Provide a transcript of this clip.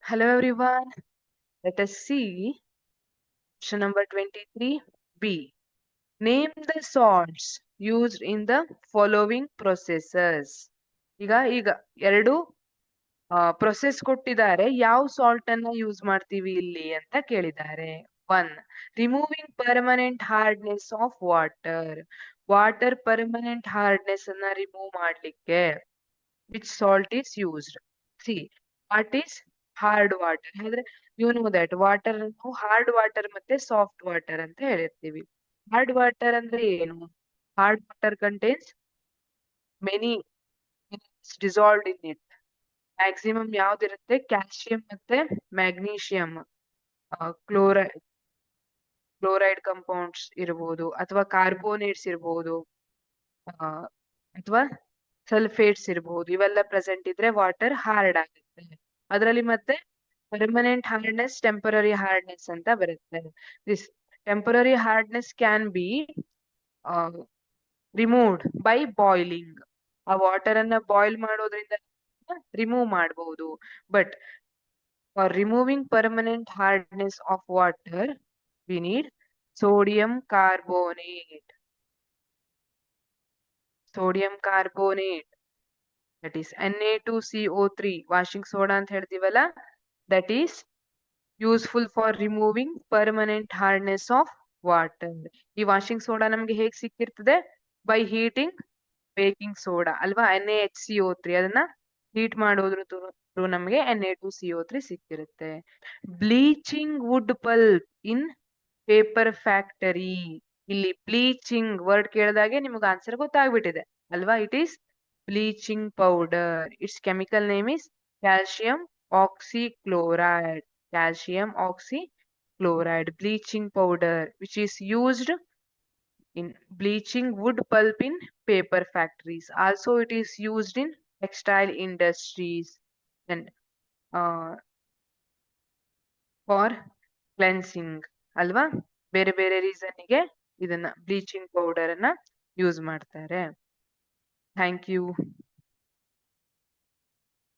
Hello everyone. Let us see question number 23b. Name the salts used in the following processes. ಈಗ ಎರಡು process ಕೊಟ್ಟಿದ್ದಾರೆ. ಯಾವ salt ಅನ್ನ use ಮಾಡ್ತೀವಿ ಇಲ್ಲಿ ಅಂತ ಕೇಳಿದ್ದಾರೆ. 1. Removing permanent hardness of water. Water permanent hardness ಅನ್ನ ರಿಮೂವ್ ಮಾಡ್ಲಿಕ್ಕೆ which salt is used. See what is hard water ಅಂದ್ರೆ you know that water hard water ಮತ್ತೆ ಸಾಫ್ಟ್ ವಾಟರ್ ಅಂತ ಹೇಳಿರ್ತೀವಿ. ಹಾರ್ಡ್ ವಾಟರ್ ಅಂದ್ರೆ ಏನು? Hard water contains many dissolved in it. Maximum ಯಾವ್ದಿರುತ್ತೆ? Calcium ಮತ್ತೆ ಮ್ಯಾಗ್ನೀಷಿಯಂ, ಕ್ಲೋರೈಡ್ ಕಂಪೌಂಡ್ಸ್ ಇರಬಹುದು, ಅಥವಾ ಕಾರ್ಬೋನೇಟ್ಸ್ ಇರಬಹುದು, ಅಥವಾ ಸಲ್ಫೇಟ್ಸ್ ಇರಬಹುದು. ಇವೆಲ್ಲ ಪ್ರೆಸೆಂಟ್ ಇದ್ರೆ ವಾಟರ್ ಹಾರ್ಡ್ ಆಗುತ್ತೆ. ಅದರಲ್ಲಿ ಮತ್ತೆ ಪರ್ಮನೆಂಟ್ ಹಾರ್ಡ್ನೆಸ್, ಟೆಂಪರರಿ ಹಾರ್ಡ್ನೆಸ್ ಅಂತ ಬರುತ್ತೆ. This temporary hardness can be removed by boiling. ಆ ವಾಟರ್ ಅನ್ನ ಬಾಯ್ಲ್ ಮಾಡೋದ್ರಿಂದ ರಿಮೂವ್ ಮಾಡಬಹುದು. But for removing permanent hardness of water we need sodium carbonate. Sodium carbonate, that is Na2CO3, washing soda ಅಂತ ಹೇಳ್ತೀವಲ್ಲ, that is useful for removing permanent hardness of water. ಈ washing soda ನಮ್ಗೆ ಹೇಗ್ ಸಿಕ್ಕಿರ್ತದೆ? By heating baking soda ಅಲ್ವಾ, NaHCO3. ಅದನ್ನ heat ಮಾಡೋದ್ರ ನಮ್ಗೆ Na2CO3 ಸಿಕ್ಕಿರುತ್ತೆ. Bleaching wood pulp in paper factory. ಇಲ್ಲಿ ಬ್ಲೀಚಿಂಗ್ ವರ್ಡ್ ಕೇಳಿದಾಗೆ ನಿಮ್ಗೆ ಆನ್ಸರ್ ಗೊತ್ತಾಗ್ಬಿಟ್ಟಿದೆ ಅಲ್ವಾ? It is bleaching powder. It's chemical name is calcium oxychloride. Calcium oxychloride, bleaching powder, which is used in bleaching wood pulp in paper factories. Also, it is used in textile industries and for cleansing ಅಲ್ವಾ? ಬೇರೆ ಬೇರೆ ರೀಸನ್ಗೆ ಇದನ್ನ bleaching powder ಅನ್ನ use ಮಾಡ್ತಾರೆ. Thank you.